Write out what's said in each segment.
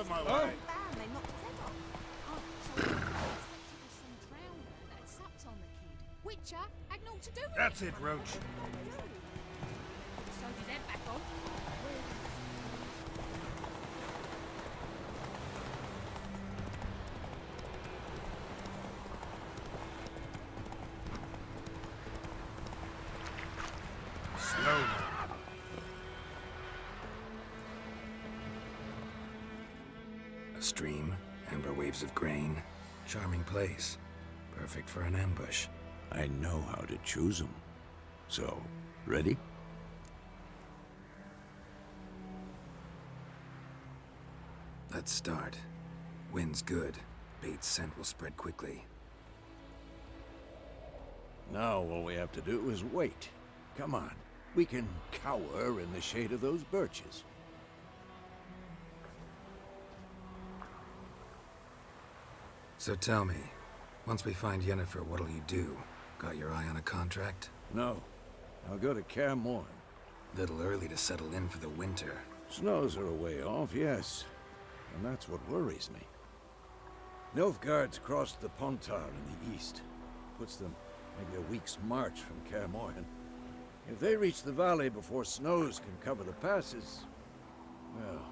of my way. They knocked his head off. Oh, so it was some drowner that had supped on the kid. Witcher had naught to do with it. That's it, Roach. Sewed his head back on. Slow now. A stream, amber waves of grain. Charming place. Perfect for an ambush. I know how to choose them. So, ready? Let's start. Wind's good. Bait's scent will spread quickly. Now all we have to do is wait. Come on. We can cower in the shade of those birches. So tell me, once we find Yennefer, what'll you do? Got your eye on a contract? No. I'll go to Kaer Morhen. Little early to settle in for the winter. Snows are a way off, yes. And that's what worries me. Nilfgaard's crossed the Pontar in the east. Puts them maybe a week's march from Kaer Morhen. If they reach the valley before snows can cover the passes, well,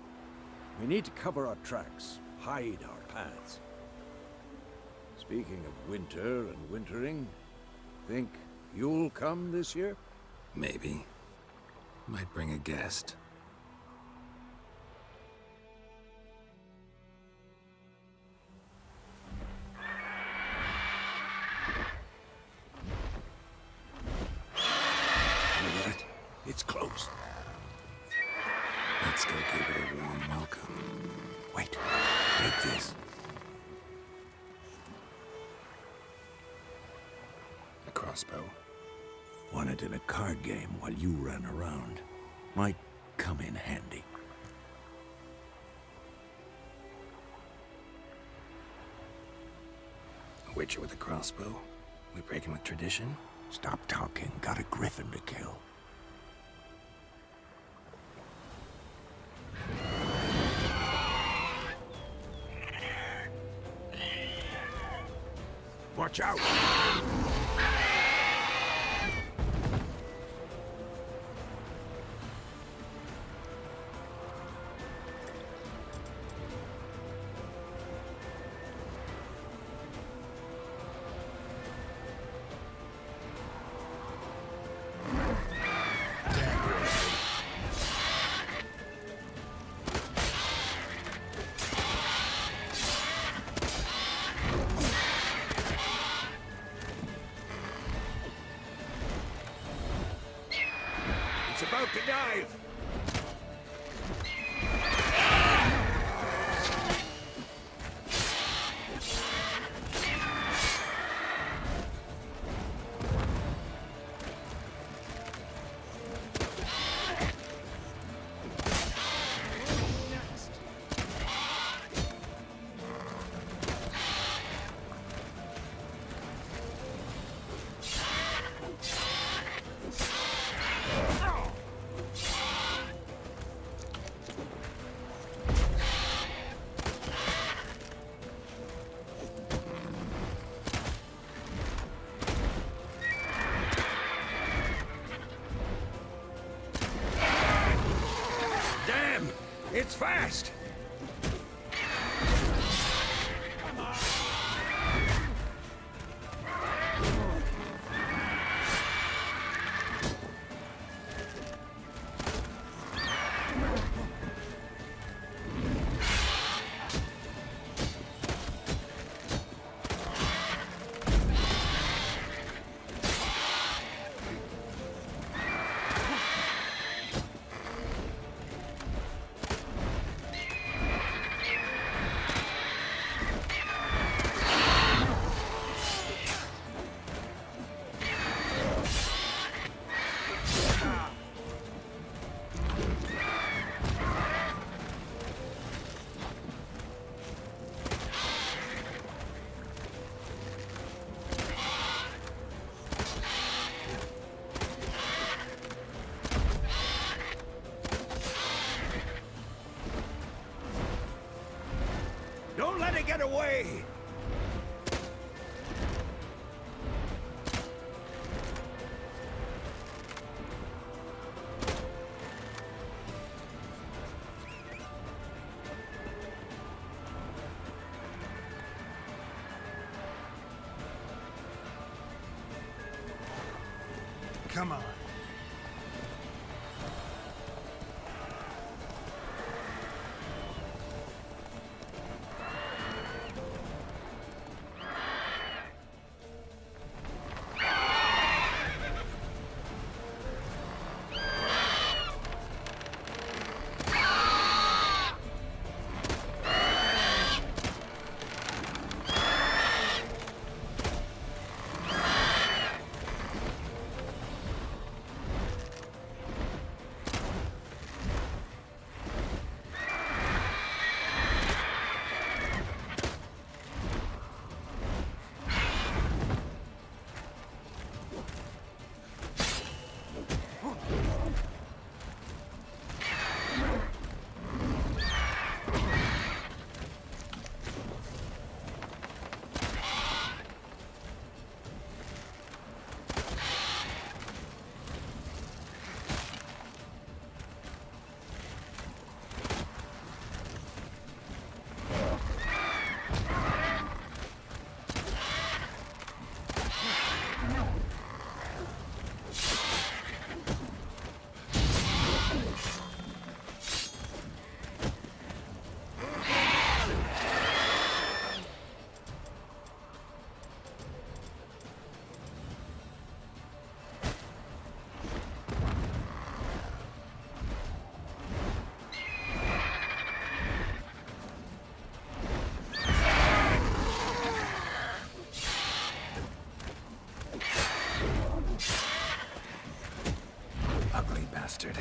we need to cover our tracks, hide our paths. Speaking of winter and wintering, think you'll come this year? Maybe. Might bring a guest. Hear that? It's close. Let's go give it a warm welcome. Wait, take this. A crossbow. Won it in a card game while you ran around. Might come in handy. A witcher with a crossbow? We breaking with tradition? Stop talking. Got a griffin to kill. Watch out! It's about to dive! It's fast! me get away! Come on. Ugly bastard.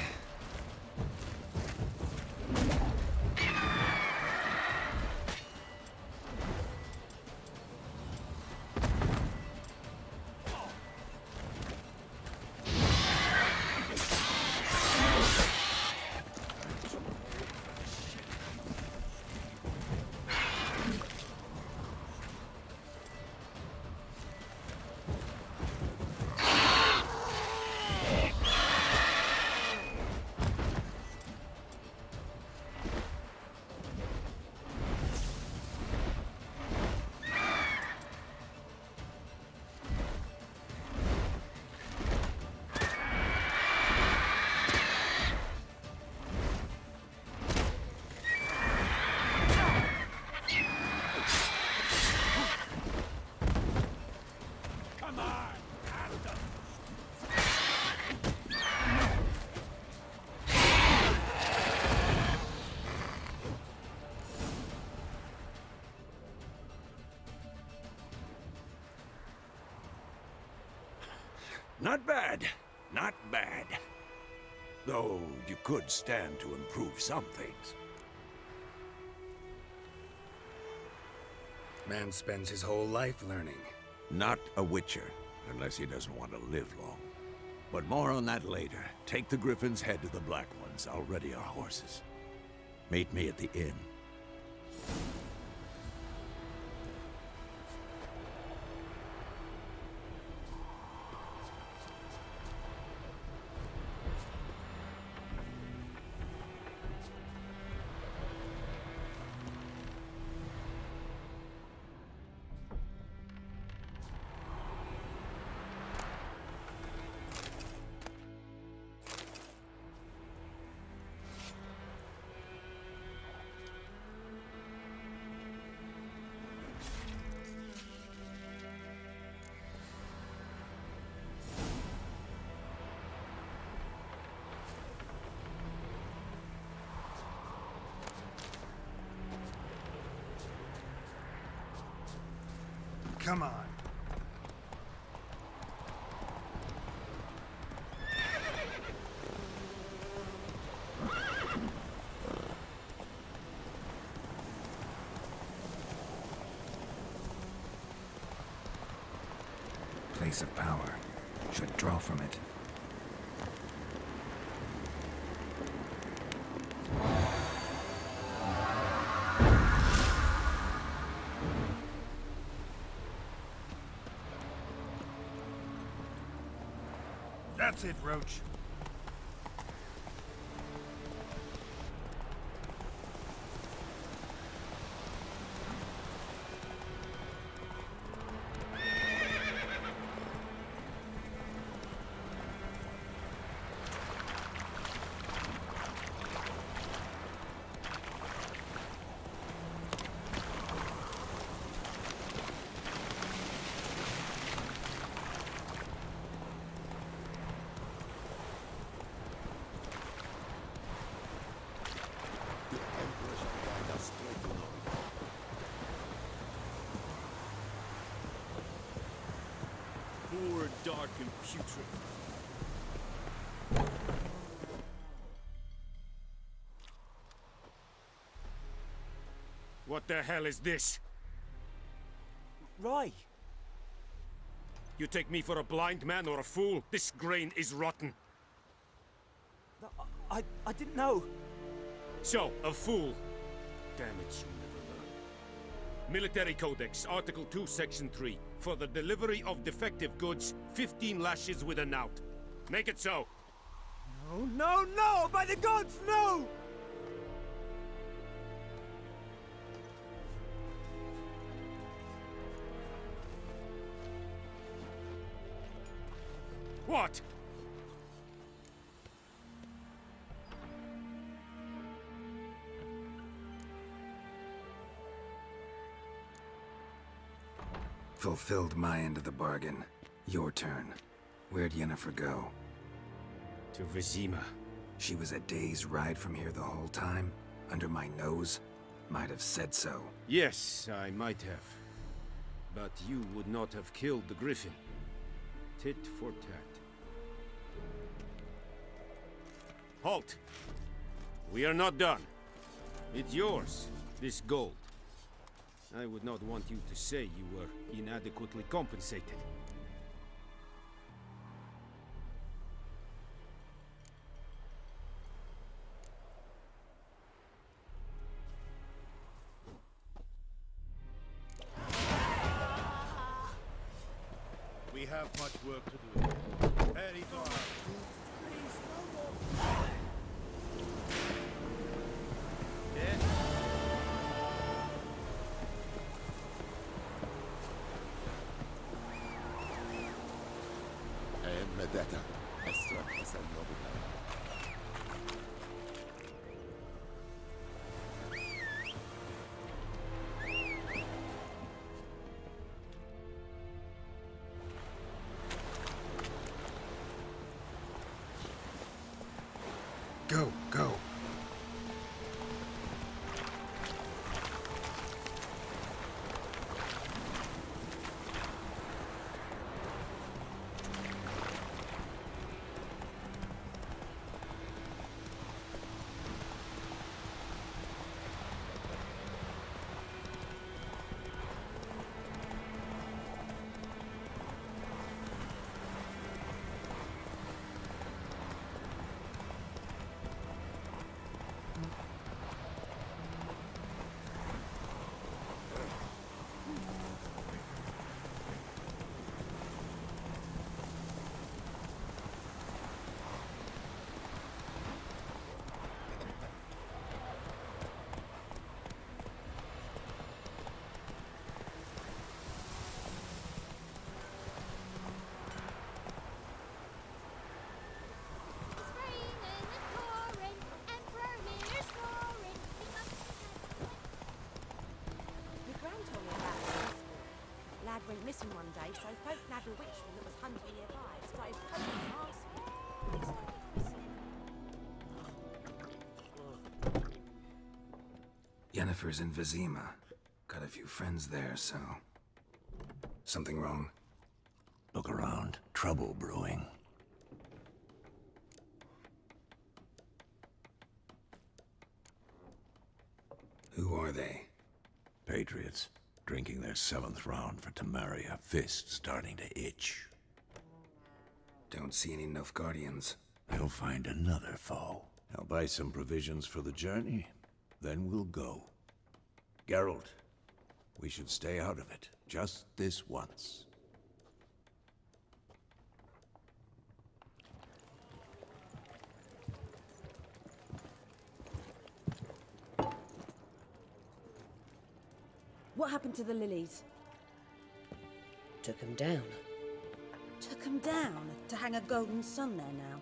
Not bad. Not bad. Though you could stand to improve some things. Man spends his whole life learning. Not a witcher, unless he doesn't want to live long. But more on that later. Take the Griffin's head to the Black Ones. I'll ready our horses. Meet me at the inn. Come on. Place of power. Should draw from it. That's it, Roach. Forward, dark and putrid. What the hell is this? Ray! You take me for a blind man or a fool? This grain is rotten. No, I didn't know. So, a fool. Damn it, you never learn. Military Codex, Article 2, Section 3. For the delivery of defective goods, 15 lashes with a knout. Make it so. No, no, no! By the gods, no! What? Fulfilled my end of the bargain. Your turn. Where'd Yennefer go? To Vizima. She was a day's ride from here the whole time? Under my nose? Might have said so. Yes, I might have. But you would not have killed the griffin. Tit for tat. Halt! We are not done. It's yours, this gold. I would not want you to say you were inadequately compensated. We have much work to do. Very far. Medetta. Extra Casal Nobile. Go, go. It's raining and pouring, Emperor here's roaring. We must have Your gran told me about this. Lad went missing one day, so folk nabbed a witchman that was hunting nearby. Started poking and asking. Yennefer's in Vizima. Got a few friends there, so... Something wrong? Look around. Trouble brewing. Who are they? Patriots. Drinking their 7th round for Tamaria. Fist starting to itch. Don't see any Nilfgaardians. They'll find another foe. I'll buy some provisions for the journey. Then we'll go. Geralt, we should stay out of it. Just this once. What happened to the lilies? Took him down. Took 'em down to hang a golden sun there now.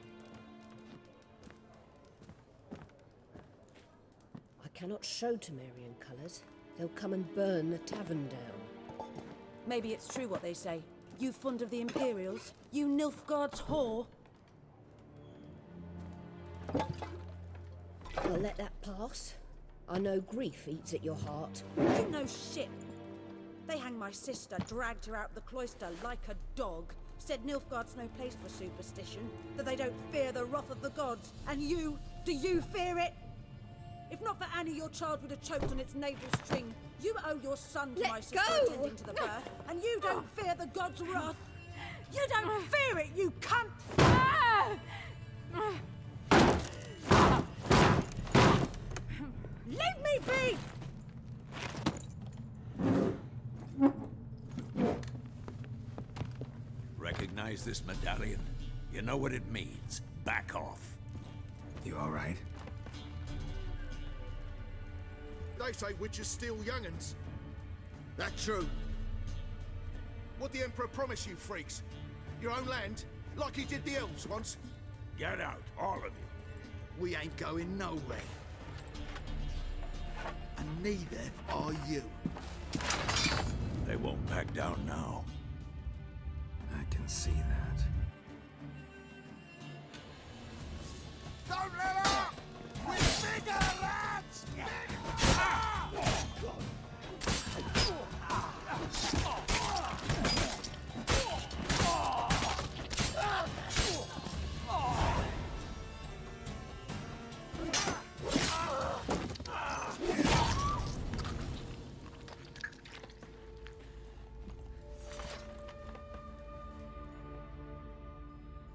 I cannot show Temerian colours. They'll come and burn the tavern down. Maybe it's true what they say. You fond of the Imperials? You Nilfgaard's whore? I'll let that pass. I know grief eats at your heart. You know shit. They hanged my sister, dragged her out of the cloister like a dog. Said Nilfgaard's no place for superstition, that they don't fear the wrath of the gods. And you, do you fear it? If not for Annie, your child would have choked on its navel string. You owe your son to my sister attending to the birth, and you don't fear the gods' wrath. You don't fear it, you cunt! Leave me be! Recognize this medallion? You know what it means. Back off. You all right? They say witches steal young'uns. That true? What the Emperor promise you, freaks? Your own land? Like he did the elves once? Get out, all of you. We ain't going nowhere. And neither are you. They won't back down now. I can see that. Don't let up! We're bigger, lads!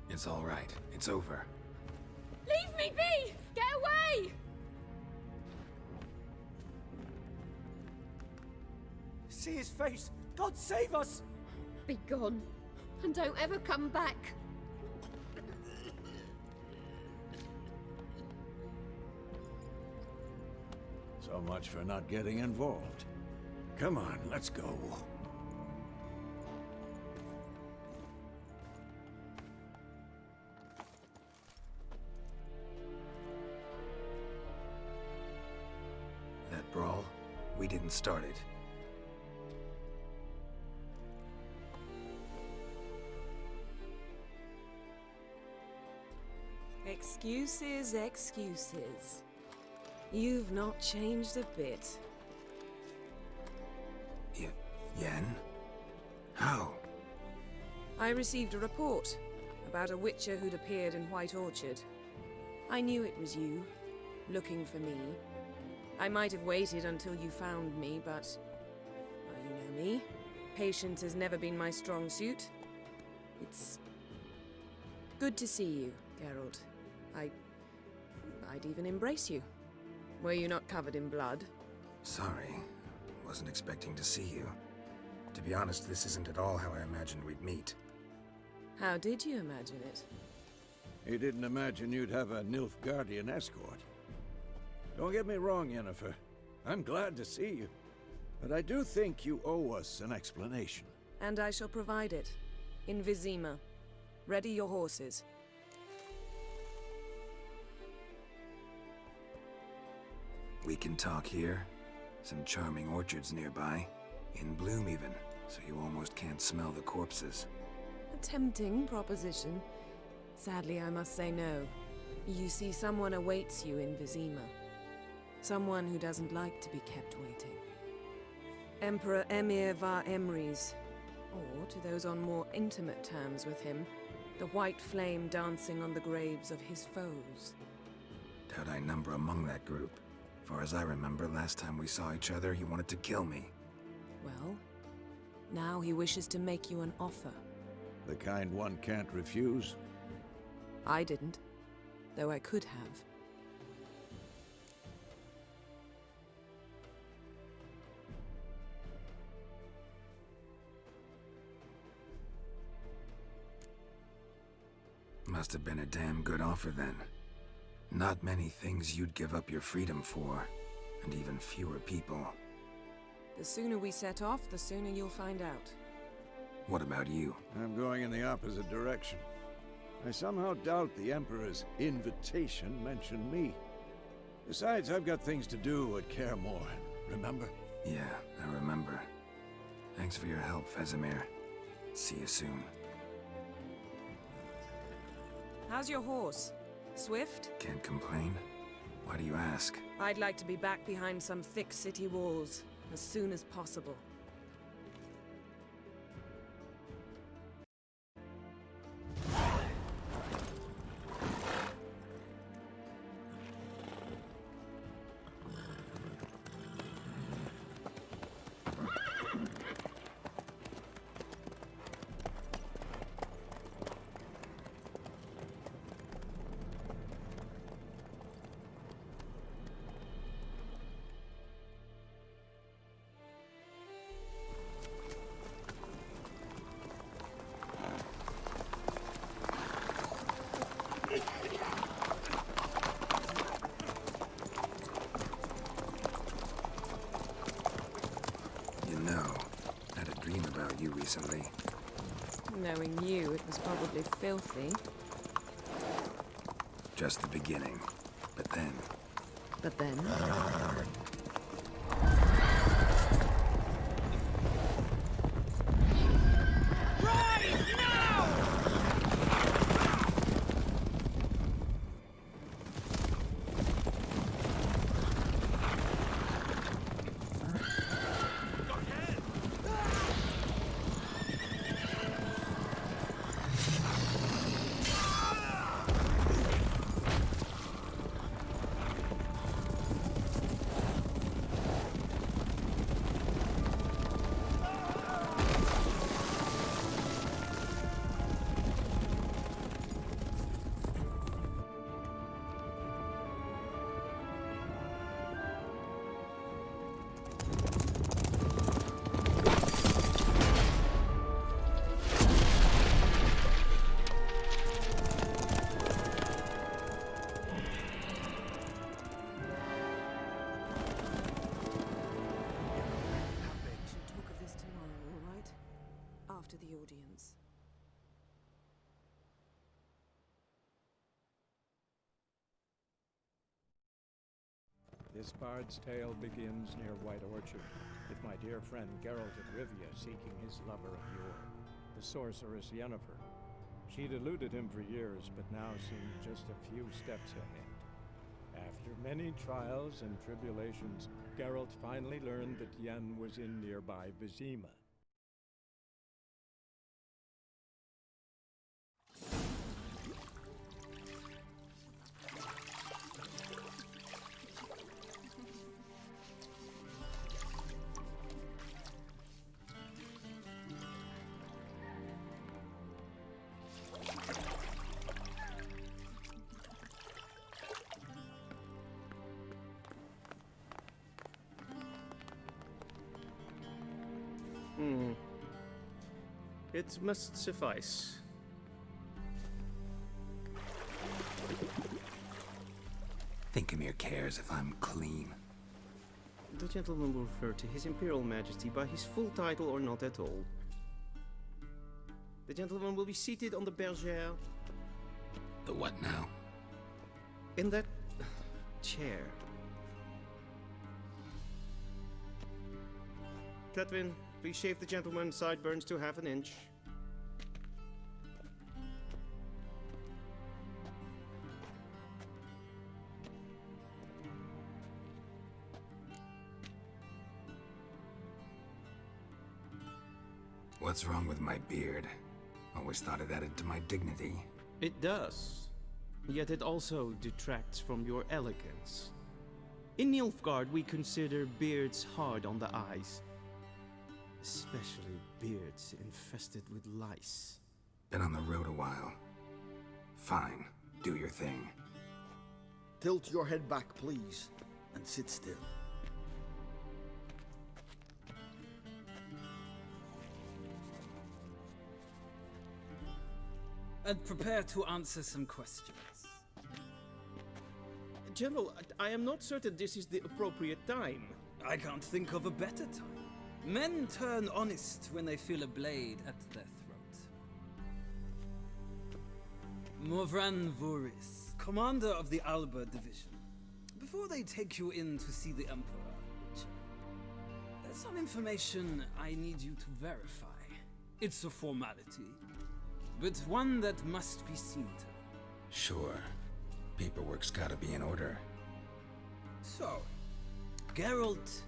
It's all right. It's over. Leave me be! Get away! See his face! God save us! Be gone. And don't ever come back. So much for not getting involved. Come on, let's go. That brawl, we didn't start it. Excuses, excuses. You've not changed a bit. Yen? How? I received a report about a witcher who'd appeared in White Orchard. I knew it was you, looking for me. I might have waited until you found me, but... well, you know me. Patience has never been my strong suit. It's... good to see you, Geralt. I'd even embrace you. Were you not covered in blood? Sorry. Wasn't expecting to see you. To be honest, this isn't at all how I imagined we'd meet. How did you imagine it? He didn't imagine you'd have a Nilfgaardian escort. Don't get me wrong, Yennefer. I'm glad to see you. But I do think you owe us an explanation. And I shall provide it. In Vizima. Ready your horses. We can talk here. Some charming orchards nearby. In bloom even, so you almost can't smell the corpses. A tempting proposition. Sadly, I must say no. You see, someone awaits you in Vizima. Someone who doesn't like to be kept waiting. Emperor Emir var Emrys. Or, to those on more intimate terms with him, the white flame dancing on the graves of his foes. Doubt I number among that group. Far as I remember, last time we saw each other, he wanted to kill me. Well, now he wishes to make you an offer. The kind one can't refuse? I didn't, though I could have. Must have been a damn good offer then. Not many things you'd give up your freedom for, and even fewer people. The sooner we set off, the sooner you'll find out. What about you? I'm going in the opposite direction. I somehow doubt the Emperor's invitation mentioned me. Besides, I've got things to do at Kaer Morhen, remember? Yeah, I remember. Thanks for your help, Vesemir. See you soon. How's your horse? Swift? Can't complain. Why do you ask? I'd like to be back behind some thick city walls as soon as possible. You know, I had a dream about you recently. Knowing you, it was probably filthy. Just the beginning. But then... But then? After the audience. This bard's tale begins near White Orchard, with my dear friend Geralt of Rivia seeking his lover of yore, the sorceress Yennefer. She'd eluded him for years, but now seemed just a few steps ahead. After many trials and tribulations, Geralt finally learned that Yen was in nearby Vizima. It must suffice. Thinkamir cares if I'm clean. The gentleman will refer to His Imperial Majesty by his full title or not at all. The gentleman will be seated on the bergère. The what now? In that chair. Catwin, please shave the gentleman's sideburns to half an inch. What's wrong with my beard? Always thought it added to my dignity. It does. Yet it also detracts from your elegance. In Nilfgaard, we consider beards hard on the eyes. Especially beards infested with lice. Been on the road a while. Fine, do your thing. Tilt your head back, please, and sit still. And prepare to answer some questions. General, I am not certain this is the appropriate time. I can't think of a better time. Men turn honest when they feel a blade at their throat. Morvran Voris, commander of the Alba Division. Before they take you in to see the Emperor, Witcher, there's some information I need you to verify. It's a formality, but one that must be seen to. Sure. Paperwork's gotta be in order. So, Geralt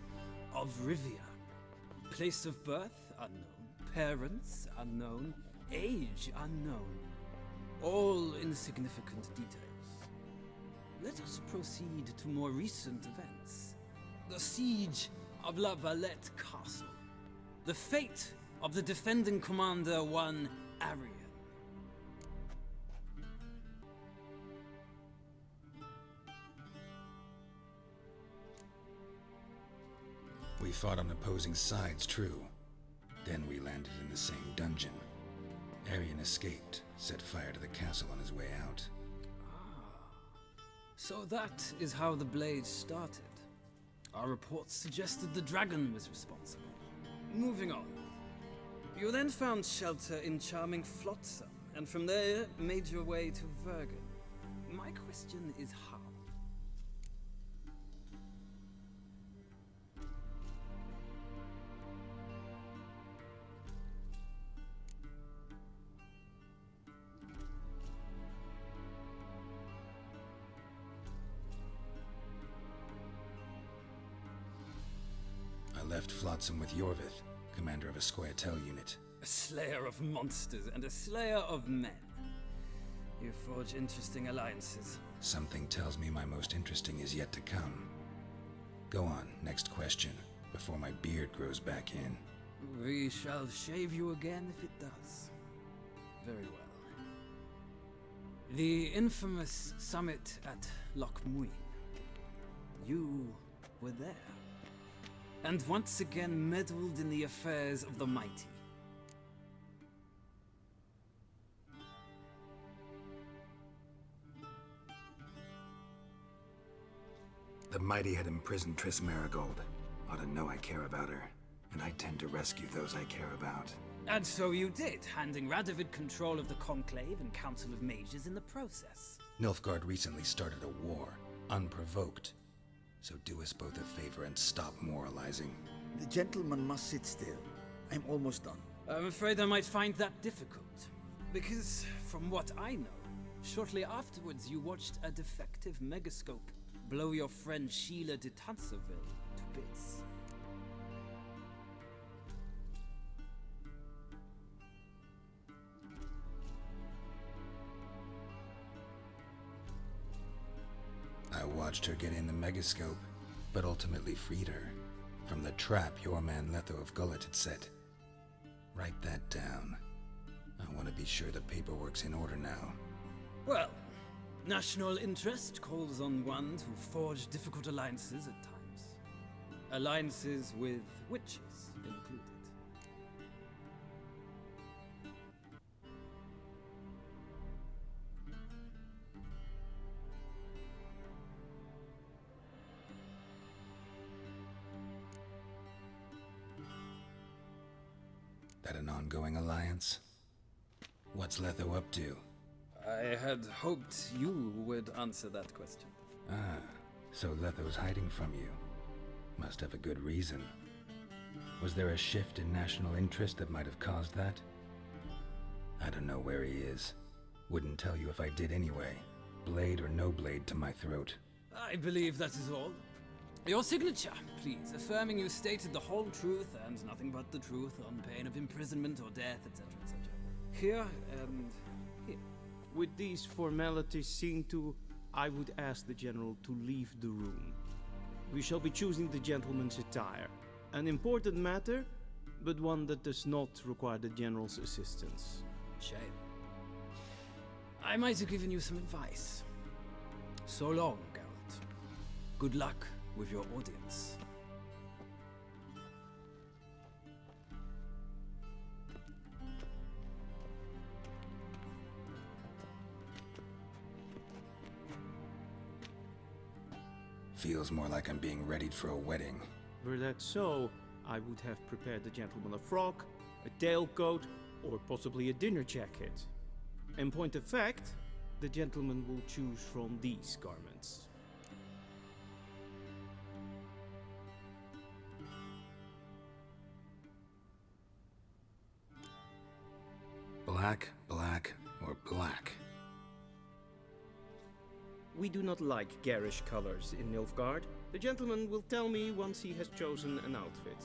of Rivia. Place of birth unknown, parents unknown, age unknown. All insignificant details. Let us proceed to more recent events. The siege of La Valette Castle. The fate of the defending commander, one Arian. We fought on opposing sides, true. Then we landed in the same dungeon. Arian escaped, set fire to the castle on his way out. So that is how the blade started. Our reports suggested the dragon was responsible. Moving on. You then found shelter in charming Flotsam, and from there made your way to Vergen. My question is how? I left Flotsam with Yorvith, commander of a Scoia'tael unit. A slayer of monsters and a slayer of men. You forge interesting alliances. Something tells me my most interesting is yet to come. Go on, next question, before my beard grows back in. We shall shave you again if it does. Very well. The infamous summit at Loch Muin. You were there. And once again meddled in the affairs of the mighty. The mighty had imprisoned Triss Marigold. Ought to know I care about her, and I tend to rescue those I care about. And so you did, handing Radovid control of the Conclave and Council of Mages in the process. Nilfgaard recently started a war, unprovoked. So do us both a favor and stop moralizing. The gentleman must sit still. I'm almost done. I'm afraid I might find that difficult. Because, from what I know, shortly afterwards you watched a defective megascope blow your friend Sheila de Tanserville to bits. I watched her get in the megascope, but ultimately freed her from the trap your man Letho of Gullet had set. Write that down. I want to be sure the paperwork's in order now. Well, national interest calls on one to forge difficult alliances at times. Alliances with witches included. That an ongoing alliance? What's Letho up to? I had hoped you would answer that question. Ah, so Letho's hiding from you. Must have a good reason. Was there a shift in national interest that might have caused that? I don't know where he is. Wouldn't tell you if I did anyway. Blade or no blade to my throat. I believe that is all. Your signature, please, affirming you stated the whole truth and nothing but the truth on pain of imprisonment or death, etc., etc. Here and here. With these formalities seen to, I would ask the General to leave the room. We shall be choosing the gentleman's attire. An important matter, but one that does not require the General's assistance. Shame. I might have given you some advice. So long, Geralt. Good luck with your audience. Feels more like I'm being readied for a wedding. Were that so, I would have prepared the gentleman a frock, a tailcoat, or possibly a dinner jacket. In point of fact, the gentleman will choose from these garments. Black, black, or black? We do not like garish colors in Nilfgaard. The gentleman will tell me once he has chosen an outfit.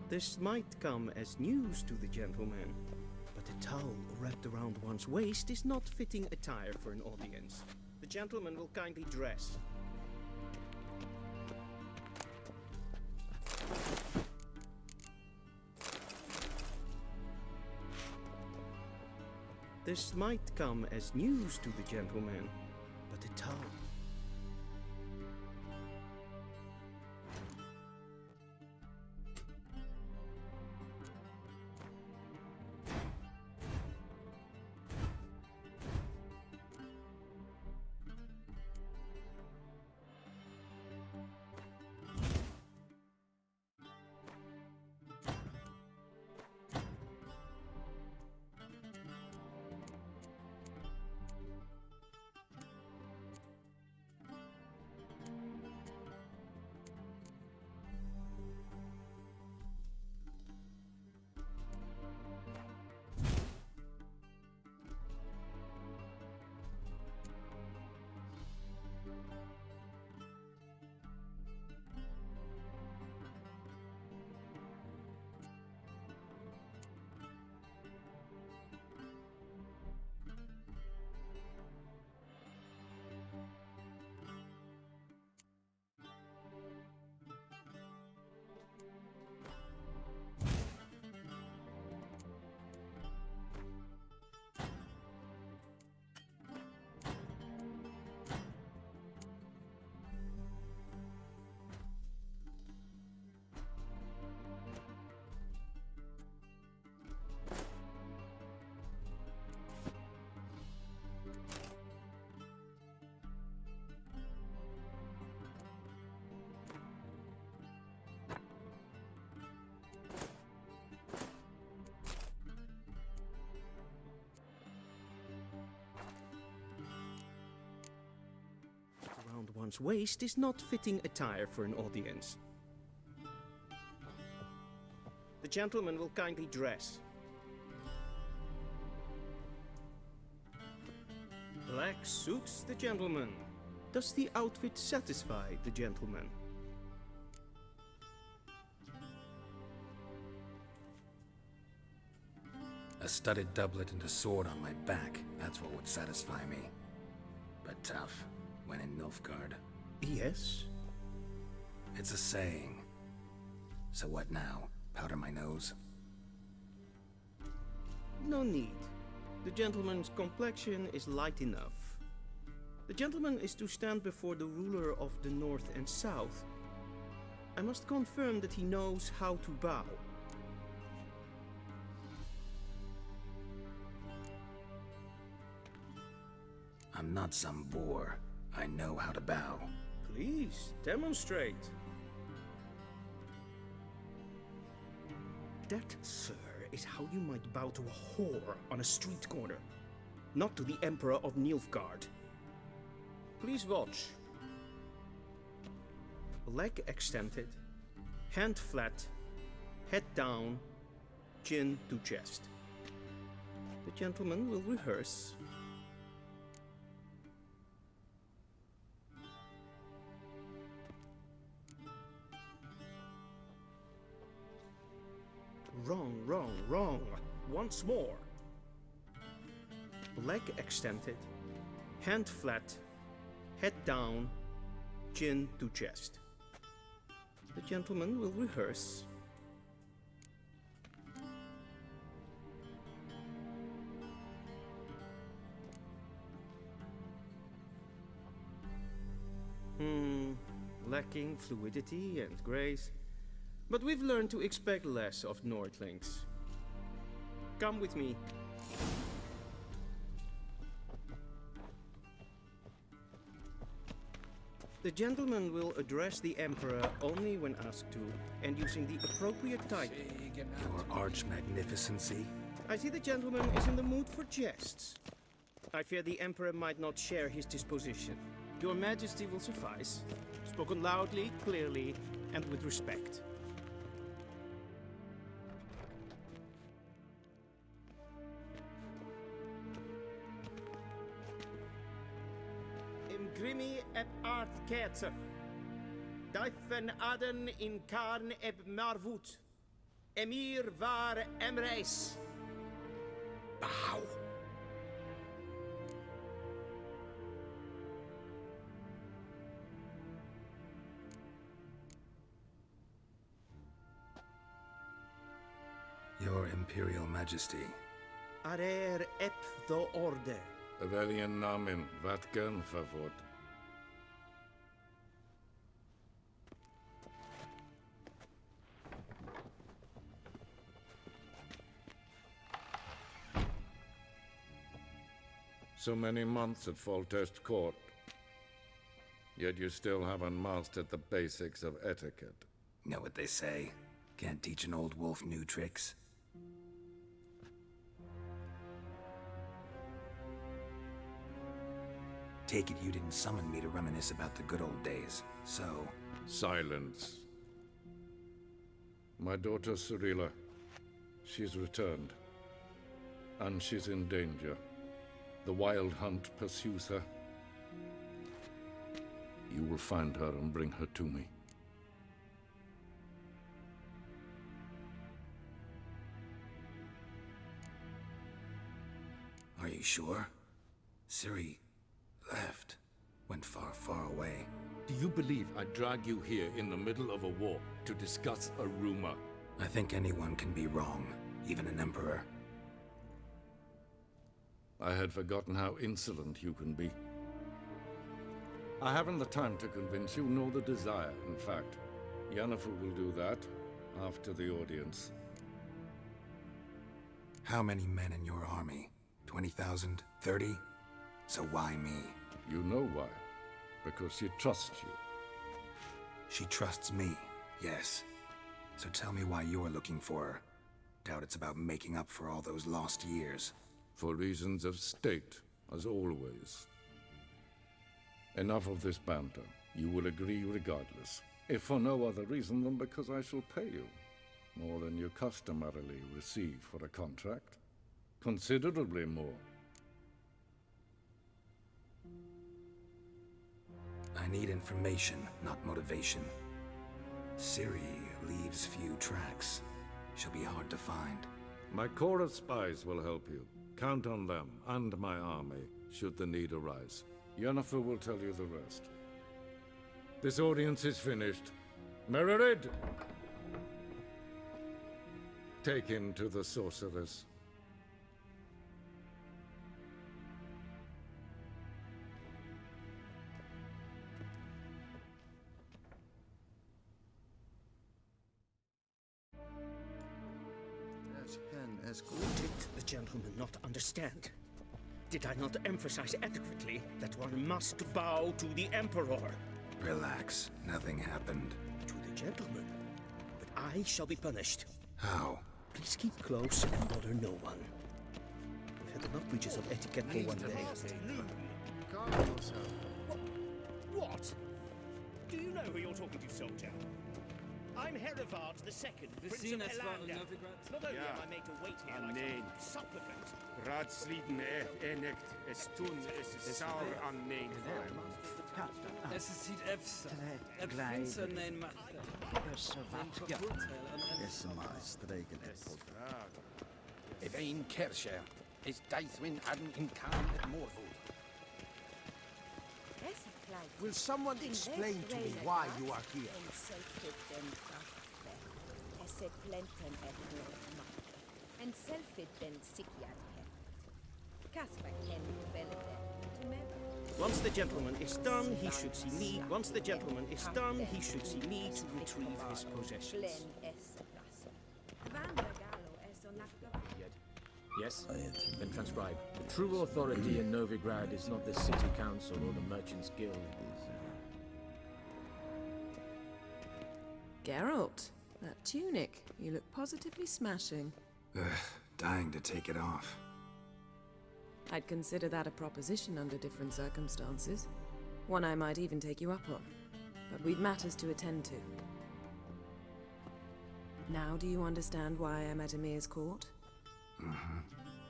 This might come as news to the gentleman, but a towel wrapped around one's waist is not fitting attire for an audience. The gentleman will kindly dress. This might come as news to the gentleman, but a towel. Around one's waist is not fitting attire for an audience. The gentleman will kindly dress. Black suits the gentleman. Does the outfit satisfy the gentleman? A studded doublet and a sword on my back, that's what would satisfy me. But tough, when in Nilfgaard. Yes? It's a saying. So what now? Powder my nose? No need. The gentleman's complexion is light enough. The gentleman is to stand before the ruler of the North and South. I must confirm that he knows how to bow. I'm not some boor. I know how to bow. Please, demonstrate. That, sir, is how you might bow to a whore on a street corner, not to the Emperor of Nilfgaard. Please watch. Leg extended, hand flat, head down, chin to chest. The gentleman will rehearse. Wrong, wrong, wrong. Once more. Leg extended, hand flat, head down, chin to chest. The gentleman will rehearse. Lacking fluidity and grace. But we've learned to expect less of Nordlings. Come with me. The gentleman will address the Emperor only when asked to, and using the appropriate title. Your Arch-Magnificency? I see the gentleman is in the mood for jests. I fear the Emperor might not share his disposition. Your Majesty will suffice. Spoken loudly, clearly, and with respect. Im grimi eb art kerzer. Daifen aden in karn eb marvut. Emir var emreis. Bow. Your Imperial Majesty. Arer ep the orde. Welchen Namen? Wat gern verwort? So many months at Foltest Court. Yet you still haven't mastered the basics of etiquette. Know what they say? Can't teach an old wolf new tricks. Take it you didn't summon me to reminisce about the good old days, so... Silence. My daughter Cyrilla, she's returned. And she's in danger. The Wild Hunt pursues her. You will find her and bring her to me. Are you sure? Ciri left. Went far, far away. Do you believe I drag you here in the middle of a war to discuss a rumor? I think anyone can be wrong, even an emperor. I had forgotten how insolent you can be. I haven't the time to convince you, nor the desire, in fact. Yennefer will do that after the audience. How many men in your army? 20,000? 30? So why me? You know why. Because she trusts you. She trusts me, yes. So tell me why you're looking for her. Doubt it's about making up for all those lost years. For reasons of state, as always. Enough of this banter. You will agree regardless. If for no other reason than because I shall pay you. More than you customarily receive for a contract. Considerably more. I need information, not motivation. Ciri leaves few tracks. She'll be hard to find. My corps of spies will help you. Count on them, and my army, should the need arise. Yennefer will tell you the rest. This audience is finished. Mererid! Take him to the sorceress. Did the gentleman not understand? Did I not emphasize adequately that one must bow to the Emperor? Relax. Nothing happened. To the gentleman. But I shall be punished. How? Please keep close and bother no one. We've had enough breaches of etiquette for one day. What? Do you know who you're talking to, soldier? I'm Herivard II, Prince of Elander. Not only am I made to wait here like a supplicant. Raadsliden enigt es tun es saur an nein. Es sieht efsa. Finster nein macht. If ein Kersher is Daithwin Adden in Khan at Morvood. Will someone explain to me why you are here? En selfit den sikjad heft. Kasper ken velden, to meva. Once the gentleman is done, he should see me. Once the gentleman is done, he should see me to retrieve his possessions. Yes? Then transcribe. The true authority in Novigrad is not the city council or the merchants' guild. Geralt, that tunic. You look positively smashing. Ugh, dying to take it off. I'd consider that a proposition under different circumstances. One I might even take you up on. But we've matters to attend to. Now do you understand why I'm at Emir's court? Mm-hmm.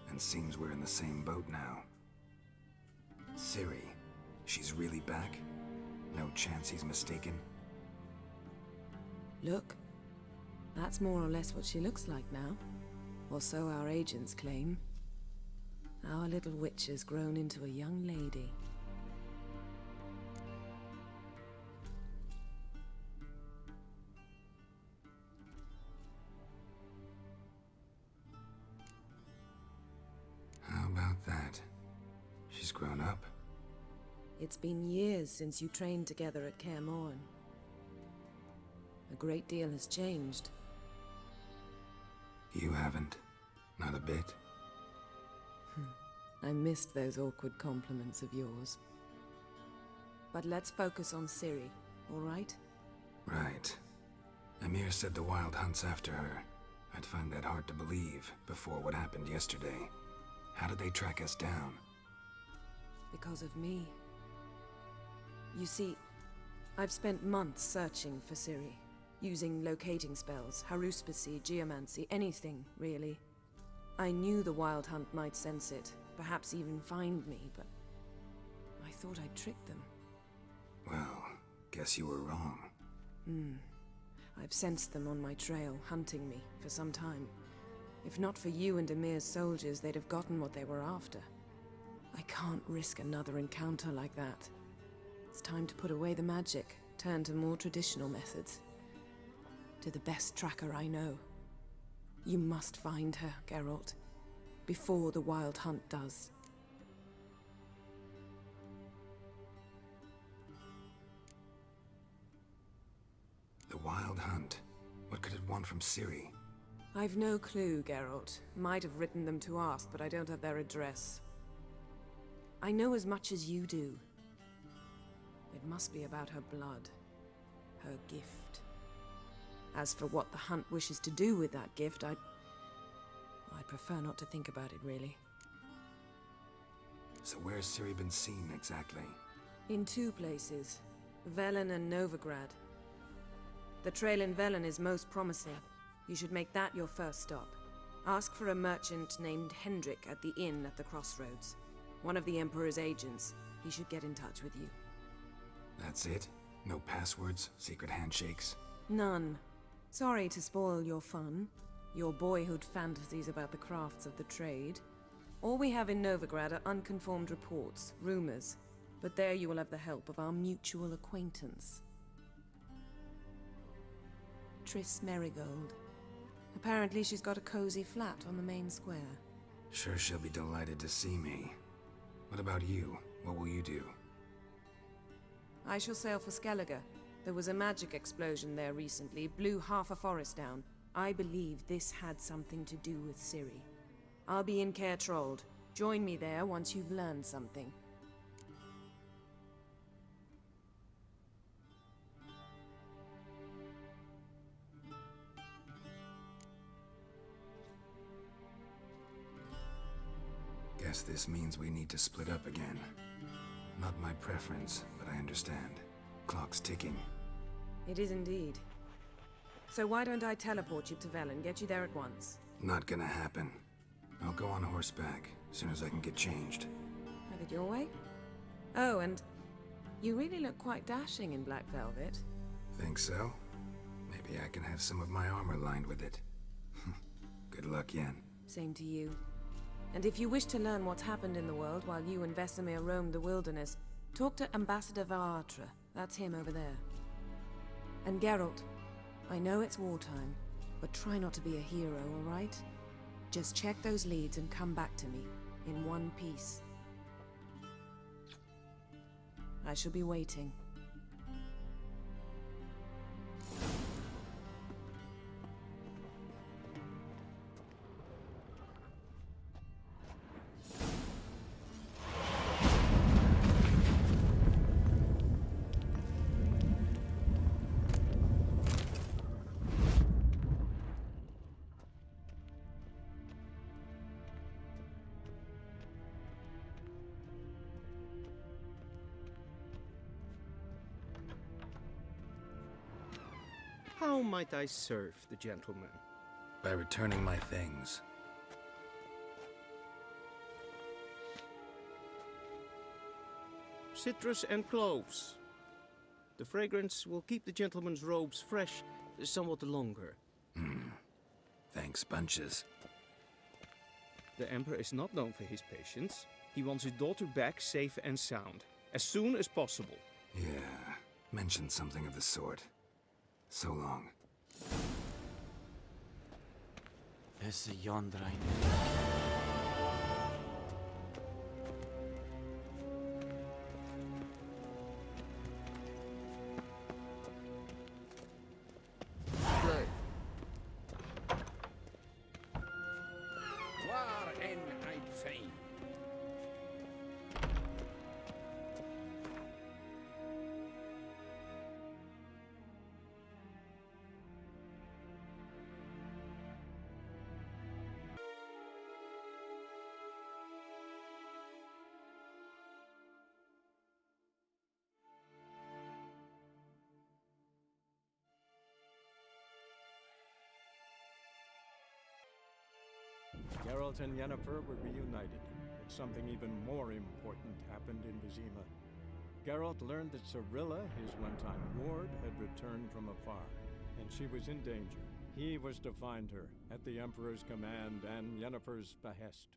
And seems we're in the same boat now. Ciri, she's really back? No chance he's mistaken? Look, that's more or less what she looks like now. Or so our agents claim. Our little witch has grown into a young lady. How about that? She's grown up? It's been years since you trained together at Kaer Morhen. A great deal has changed. You haven't? Not a bit? I missed those awkward compliments of yours. But let's focus on Ciri, all right? Right. Emir said the Wild Hunt's after her. I'd find that hard to believe before what happened yesterday. How did they track us down? Because of me. You see, I've spent months searching for Ciri, using locating spells, haruspicy, geomancy, anything, really. I knew the Wild Hunt might sense it, perhaps even find me, but I thought I'd trick them. Well, guess you were wrong. I've sensed them on my trail, hunting me, for some time. If not for you and Emir's soldiers, they'd have gotten what they were after. I can't risk another encounter like that. It's time to put away the magic, turn to more traditional methods. To the best tracker I know. You must find her, Geralt, before the Wild Hunt does. The Wild Hunt? What could it want from Ciri? I've no clue, Geralt. Might have written them to ask, but I don't have their address. I know as much as you do. It must be about her blood. Her gift. As for what the Hunt wishes to do with that gift, I'd prefer not to think about it, really. So where's Ciri been seen, exactly? In two places. Velen and Novigrad. The trail in Velen is most promising. You should make that your first stop. Ask for a merchant named Hendrik at the inn at the crossroads. One of the Emperor's agents. He should get in touch with you. That's it? No passwords? Secret handshakes? None. Sorry to spoil your fun. Your boyhood fantasies about the crafts of the trade. All we have in Novigrad are unconfirmed reports, rumors. But there you will have the help of our mutual acquaintance. Triss Merigold. Apparently she's got a cozy flat on the main square. Sure she'll be delighted to see me. What about you? What will you do? I shall sail for Skellige. There was a magic explosion there recently, blew half a forest down. I believe this had something to do with Ciri. I'll be in Caer Trold. Join me there once you've learned something. Guess this means we need to split up again. Not my preference, but I understand. Clock's ticking. It is indeed. So why don't I teleport you to Velen, get you there at once? Not gonna happen. I'll go on horseback, as soon as I can get changed. Have it your way? Oh, and you really look quite dashing in black velvet. Think so? Maybe I can have some of my armor lined with it. Good luck, Yen. Same to you. And if you wish to learn what's happened in the world while you and Vesemir roamed the wilderness, talk to Ambassador Varatra. That's him over there. And Geralt, I know it's wartime, but try not to be a hero, all right? Just check those leads and come back to me, in one piece. I shall be waiting. How might I serve the gentleman? By returning my things. Citrus and cloves. The fragrance will keep the gentleman's robes fresh somewhat longer. Thanks, bunches. The Emperor is not known for his patience. He wants his daughter back safe and sound, as soon as possible. Yeah, mentioned something of the sort. So long. Esse Yondrain. War en uit fijn. Geralt and Yennefer were reunited, but something even more important happened in Vizima. Geralt learned that Cirilla, his one-time ward, had returned from afar, and she was in danger. He was to find her, at the Emperor's command and Yennefer's behest.